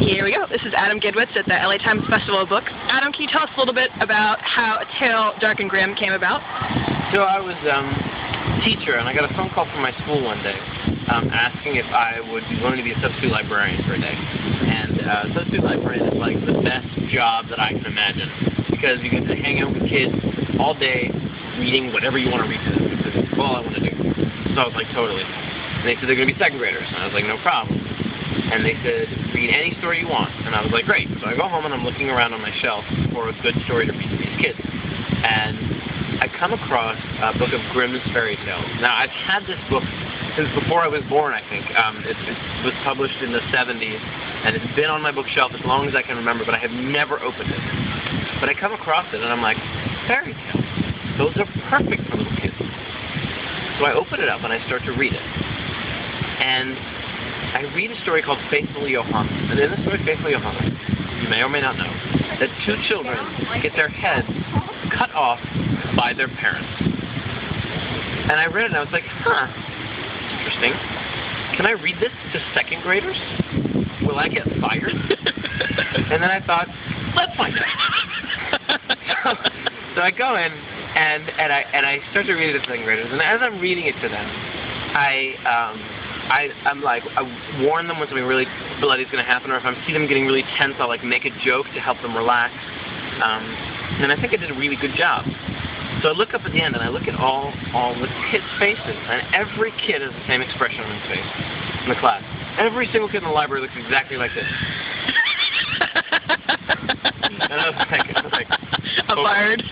Here we go. This is Adam Gidwitz at the LA Times Festival of Books. Adam, can you tell us a little bit about how A Tale Dark and Grim came about? So I was a teacher, and I got a phone call from my school one day asking if I would be willing to be a substitute librarian for a day. And substitute librarian is like the best job that I can imagine, because you get to hang out with kids all day reading whatever you want to read to them, because it's all I want to do. So I was like, totally. And they said they're going to be second graders, and I was like, no problem. And they said, read any story you want. And I was like, great. So I go home and I'm looking around on my shelf for a good story to read to these kids. And I come across a book of Grimm's fairy tales. Now, I've had this book since before I was born, I think. It was published in the 70s, and it's been on my bookshelf as long as I can remember, but I have never opened it. But I come across it, and I'm like, fairy tales. Those are perfect for little kids. So I open it up, and I start to read it. And I read a story called Faithfully Johanna. And in the story Faithfully Johanna, you may or may not know, that two children get their heads cut off by their parents. And I read it and I was like, huh, interesting. Can I read this to second graders? Will I get fired? And then I thought, let's find out. So I go in and I start to read it to second graders. And as I'm reading it to them, I'm like, I warn them when something really bloody is going to happen, or if I see them getting really tense, I'll like make a joke to help them relax. And I think I did a really good job. So I look up at the end and I look at all the kids' faces, and every kid has the same expression on his face in the class. Every single kid in the library looks exactly like this. And I was like, I'm fired.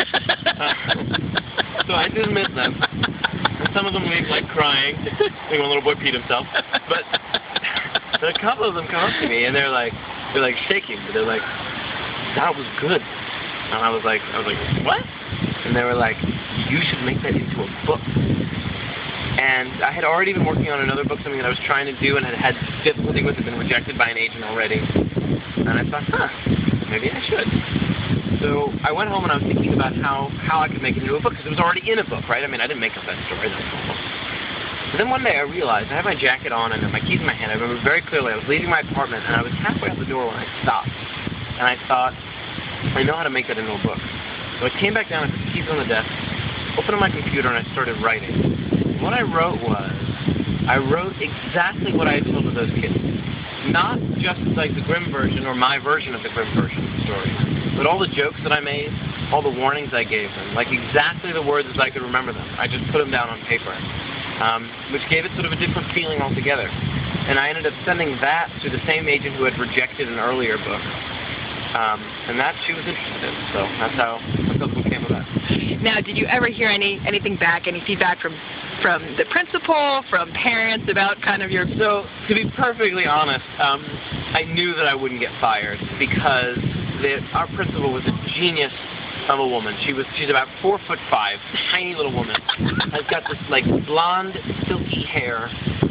So I dismiss them. Some of them leave like crying. I think one little boy peed himself. But a couple of them come up to me and they're like shaking, but they're like, that was good. And I was like, what? And they were like, you should make that into a book. And I had already been working on another book, something that I was trying to do and had difficulty with, had been rejected by an agent already. And I thought, maybe I should. So I went home and I was thinking about how I could make it into a book, because it was already in a book, right? I mean, I didn't make up that story. That was normal. But then one day I realized, I had my jacket on and my keys in my hand. I remember very clearly, I was leaving my apartment and I was halfway out the door when I stopped. And I thought, I know how to make that into a book. So I came back down, I put the keys on the desk, opened up my computer, and I started writing. And what I wrote was, I wrote exactly what I had told to those kids. Not just like the Grimm version or my version of the Grimm version of the story, but all the jokes that I made, all the warnings I gave them, like exactly the words as I could remember them. I just put them down on paper, which gave it sort of a different feeling altogether. And I ended up sending that to the same agent who had rejected an earlier book. And that she was interested in, so that's how the book came about. Now, did you ever hear anything back, any feedback from the principal, from parents about kind of your... So, to be perfectly honest, I knew that I wouldn't get fired, because our principal was a genius of a woman. She's about 4'5", tiny little woman. Has got this like blonde, silky hair,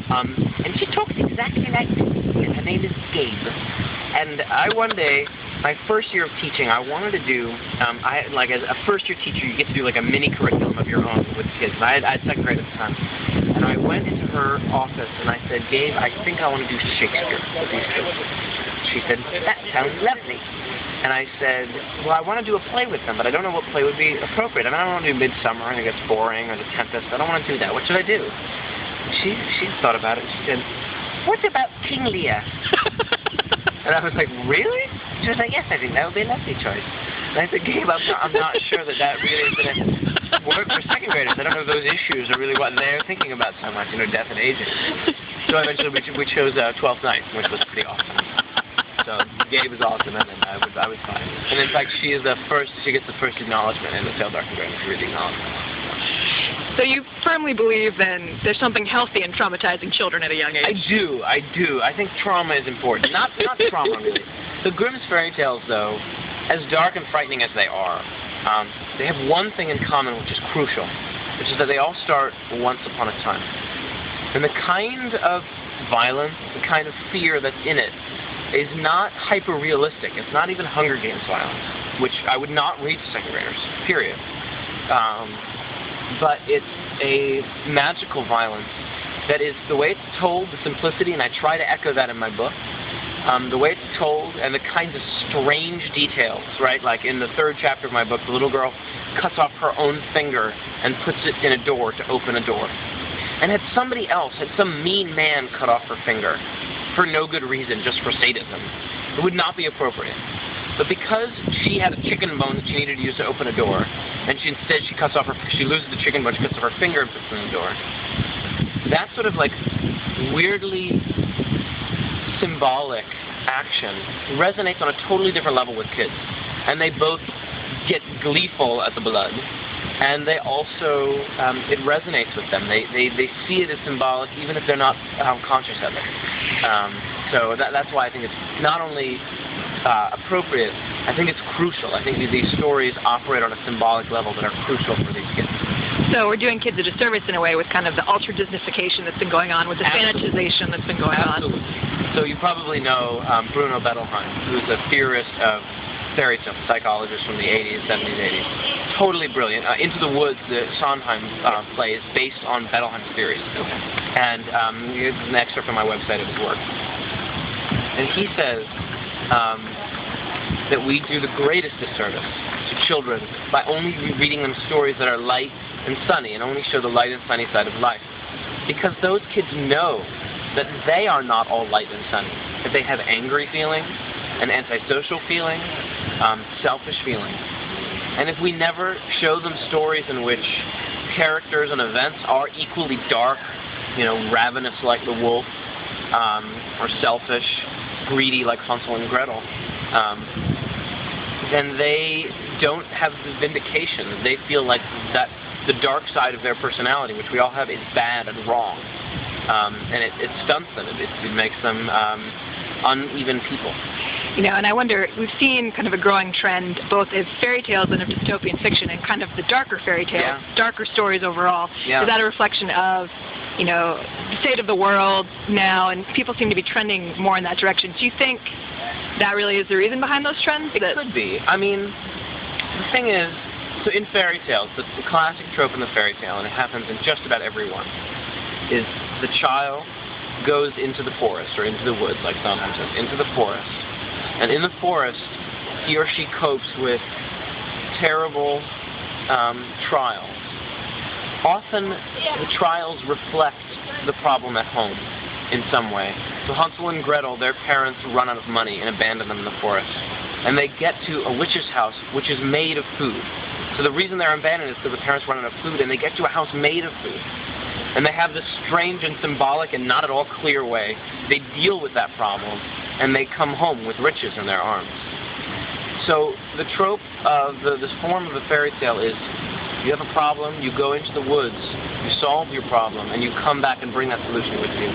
and she talks exactly like me. And her name is Gabe. And one day, my first year of teaching, I wanted to do, as a first-year teacher, you get to do like a mini curriculum of your own with kids. And I had second grade at the time. And I went into her office and I said, Gabe, I think I want to do Shakespeare with these kids. She said, that sounds lovely. And I said, well, I want to do a play with them, but I don't know what play would be appropriate. I mean, I don't want to do Midsummer, I think it's boring, or The Tempest. I don't want to do that. What should I do? And she thought about it and she said, what about King Lear? And I was like, really? She was like, yes, I think that would be a lovely choice. And I said, Gabe, I'm not sure that really is going to work for second graders. I don't know if those issues are really what they're thinking about so much, death and aging. So eventually we chose Twelfth Night, which was pretty awesome. So Gabe was awesome, and then I was fine. And in fact, she gets the first acknowledgement in the Tale Dark and Grim. She really acknowledged me. So you firmly believe, then, there's something healthy in traumatizing children at a young age? I do. I think trauma is important. Not trauma, really. The Grimm's fairy tales, though, as dark and frightening as they are, they have one thing in common which is crucial, which is that they all start once upon a time. And the kind of violence, the kind of fear that's in it, is not hyper-realistic. It's not even Hunger Games violence, which I would not read to second graders, period. But it's a magical violence that is the way it's told, the simplicity, and I try to echo that in my book, the way it's told, and the kinds of strange details, right? Like in the 3rd chapter of my book, the little girl cuts off her own finger and puts it in a door to open a door. And had somebody else, had some mean man cut off her finger for no good reason, just for sadism, it would not be appropriate. But because she had a chicken bone that she needed to use to open a door, and she loses the chicken bone, she cuts off her finger and puts it in the door, that sort of like weirdly symbolic action resonates on a totally different level with kids. And they both get gleeful at the blood, and they also, it resonates with them. They see it as symbolic even if they're not conscious of it. So that's why I think it's not only appropriate, I think it's crucial. I think these stories operate on a symbolic level that are crucial for these kids. So we're doing kids a disservice in a way with kind of the ultra-Disneyfication that's been going on, with the fanatization that's been going on. So you probably know Bruno Bettelheim, who's a theorist of fairy tale, psychologist from the 80s, 70s, 80s. Totally brilliant. Into the Woods, the Sondheim play, is based on Bettelheim's theories. And here's an excerpt from my website of his work. And he says that we do the greatest disservice to children by only reading them stories that are light and sunny, and only show the light and sunny side of life. Because those kids know that they are not all light and sunny, that they have angry feelings, and antisocial feelings, selfish feelings. And if we never show them stories in which characters and events are equally dark, ravenous like the wolf, or selfish, greedy like Hansel and Gretel, then they don't have the vindication. They feel like that the dark side of their personality, which we all have, is bad and wrong. And it stunts them. It makes them uneven people. And I wonder, we've seen kind of a growing trend both of fairy tales and of dystopian fiction, and kind of the darker fairy tales, darker stories overall. Is that a reflection of, the state of the world now, and people seem to be trending more in that direction? Do you think that really is the reason behind those trends? It could be. I mean, the thing is, so in fairy tales, the classic trope in the fairy tale, and it happens in just about every one, is the child goes into the forest, or into the woods, like Sondheim says, into the forest. And in the forest, he or she copes with terrible trials. Often, the trials reflect the problem at home in some way. So Hansel and Gretel, their parents run out of money and abandon them in the forest. And they get to a witch's house, which is made of food. So the reason they're abandoned is because the parents run out of food, and they get to a house made of food. And they have this strange and symbolic and not at all clear way. They deal with that problem, and they come home with riches in their arms. So the trope of this form of the fairy tale is you have a problem, you go into the woods, you solve your problem, and you come back and bring that solution with you.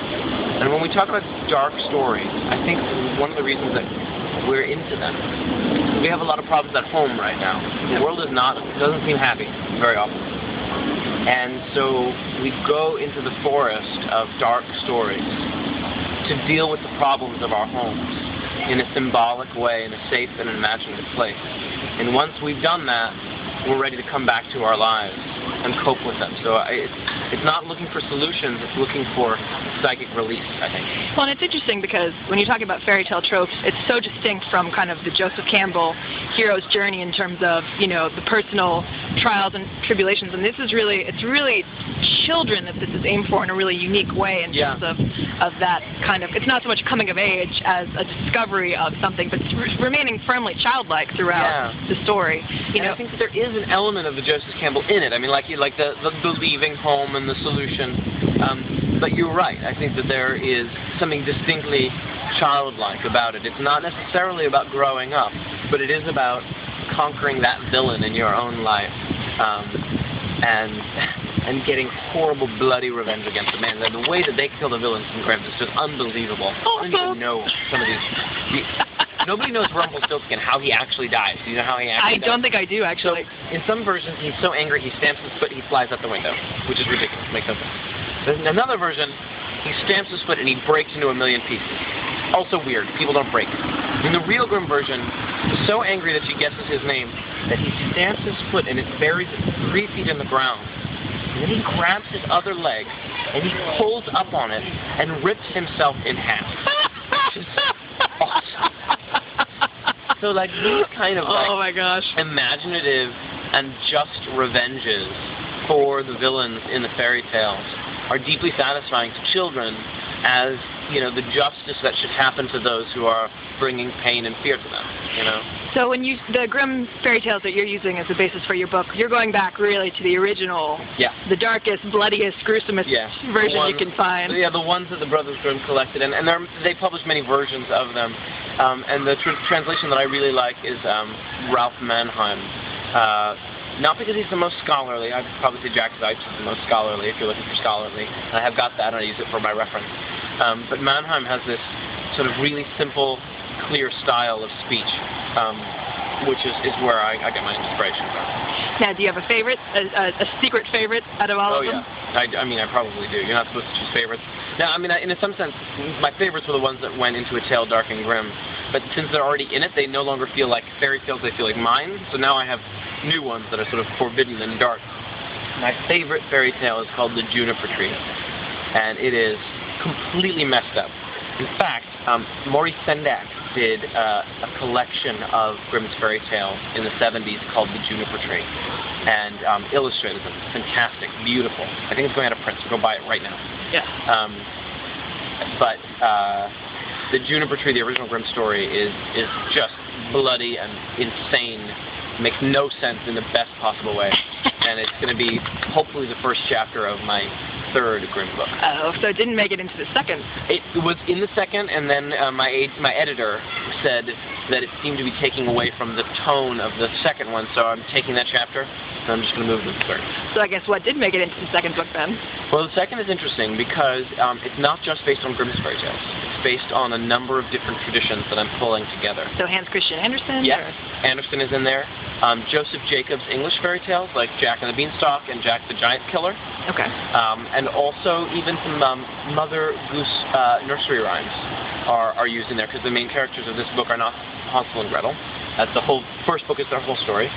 And when we talk about dark stories, I think one of the reasons that we're into them, we have a lot of problems at home right now. The world doesn't seem happy very often. And so we go into the forest of dark stories to deal with the problems of our homes in a symbolic way, in a safe and imaginative place. And once we've done that, we're ready to come back to our lives and cope with them. So it's not looking for solutions, it's looking for psychic release, I think. Well, and it's interesting because when you talk about fairy tale tropes, it's so distinct from kind of the Joseph Campbell hero's journey in terms of, the personal trials and tribulations. And this is it's really children that this is aimed for in a really unique way in terms of that kind of, it's not so much coming of age as a discovery of something, but remaining firmly childlike throughout the story. I think that there is an element of the Joseph Campbell in it. I mean, like the leaving home and the solution. But you're right. I think that there is something distinctly childlike about it. It's not necessarily about growing up, but it is about conquering that villain in your own life, and getting horrible, bloody revenge against the man. The way that they kill the villains in Grimm is just unbelievable. I don't even know some of these. Nobody knows Rumpelstiltskin how he actually dies. Do you know how he actually dies? I don't think I do, actually. So, in some versions, he's so angry he stamps his foot and he flies out the window, which is ridiculous. Makes no sense. There's another version, he stamps his foot and he breaks into a million pieces. Also weird. People don't break. In the real Grimm version, he's so angry that she guesses his name that he stamps his foot and it buries it 3 feet in the ground. And then he grabs his other leg and he pulls up on it and rips himself in half. so like these kind of oh my gosh, imaginative and just revenges for the villains in the fairy tales are deeply satisfying to children as, you know, the justice that should happen to those who are bringing pain and fear to them, you know. So when the Grimm fairy tales that you're using as the basis for your book, you're going back really to the original, the darkest, bloodiest, gruesomest version you can find. Yeah, the ones that the Brothers Grimm collected, and they published many versions of them. And the translation that I really like is Ralph Mannheim. Not because he's the most scholarly. I'd probably say Jack Zipes is the most scholarly if you're looking for scholarly. And I have got that, and I use it for my reference. But Mannheim has this sort of really simple, clear style of speech, which is where I get my inspiration from. Now, do you have a favorite, a secret favorite out of all of them? I mean, I probably do. You're not supposed to choose favorites. Now, I mean, in some sense, my favorites were the ones that went into a tale dark and grim. But since they're already in it, they no longer feel like fairy tales. They feel like mine. So now I have new ones that are sort of forbidden and dark. My favorite fairy tale is called The Juniper Tree. And it is completely messed up. In fact, Maurice Sendak did a collection of Grimm's fairy tales in the 70s called The Juniper Tree, and illustrated them. Fantastic, beautiful. I think it's going out of print, so go buy it right now. Yeah. But The Juniper Tree, the original Grimm story, is just bloody and insane. Makes no sense in the best possible way. And it's going to be hopefully the first chapter of my third Grimm book. Oh, so it didn't make it into the second. It was in the second, and then my editor said that it seemed to be taking away from the tone of the second one, so I'm taking that chapter, and I'm just going to move to the third. So I guess what did make it into the second book then? Well, the second is interesting because it's not just based on Grimm's fairy tales. It's based on a number of different traditions that I'm pulling together. So Hans Christian Andersen? Yes, Andersen is in there. Joseph Jacobs' English fairy tales, like Jack and the Beanstalk and Jack the Giant Killer. Okay. And also even some Mother Goose nursery rhymes are used in there, because the main characters of this book are not Hansel and Gretel. That's the whole first book is their whole story.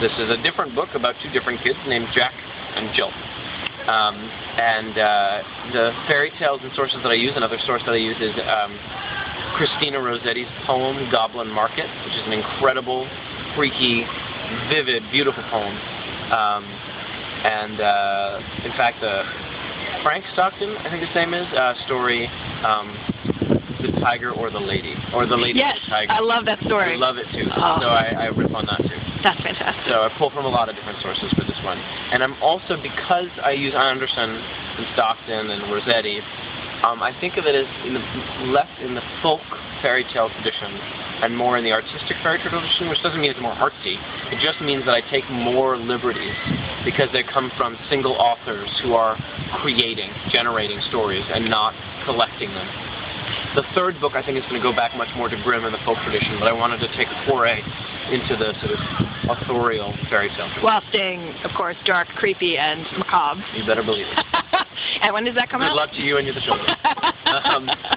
This is a different book about two different kids named Jack and Jill. The fairy tales and sources that I use, another source that I use is Christina Rossetti's poem Goblin Market, which is an incredible, freaky, vivid, beautiful poem. In fact, Frank Stockton, I think his name is, story, The Tiger or the Lady, or The Lady yes, and the Tiger. I love that story. I love it too, so I rip on that too. That's fantastic. So I pull from a lot of different sources for this one. And I'm also, because I use Andersen and Stockton and Rossetti, I think of it as less in the folk fairy tale tradition and more in the artistic fairy tale tradition, which doesn't mean it's more artsy. It just means that I take more liberties because they come from single authors who are creating, generating stories and not collecting them. The third book, I think, is going to go back much more to Grimm and the folk tradition, but I wanted to take a foray into the sort of authorial fairy tale tradition. While staying, of course, dark, creepy, and macabre. You better believe it. And when does that come out? Good luck to you and your children.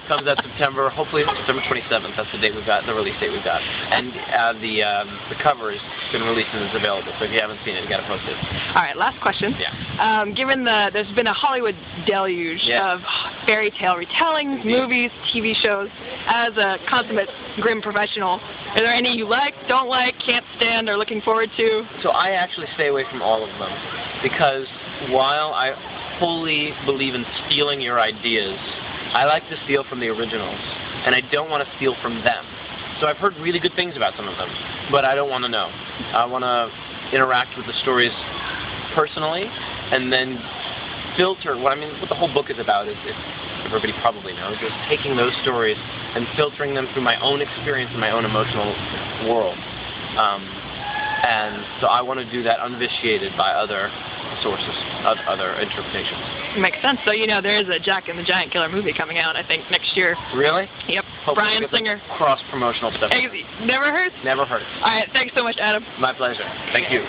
Comes out September, hopefully September 27th. That's the date we've got, the release date we've got. And the cover has been released and is available, so if you haven't seen it, you got to post it. All right, last question. Yeah. Given there's been a Hollywood deluge of fairy tale retellings, movies, TV shows, as a consummate Grimm professional, are there any you like, don't like, can't stand, or looking forward to? So I actually stay away from all of them, because while I fully believe in stealing your ideas, I like to steal from the originals, and I don't want to steal from them. So I've heard really good things about some of them, but I don't want to know. I want to interact with the stories personally, and then filter. What the whole book is about is, everybody probably knows, is taking those stories and filtering them through my own experience and my own emotional world. And so I want to do that unvitiated by other sources, other interpretations. Makes sense. So, there is a Jack and the Giant Killer movie coming out, I think, next year. Really? Yep. Hopefully Brian Singer. Cross-promotional stuff. Never hurts. Never hurts. All right. Thanks so much, Adam. My pleasure. Thank you.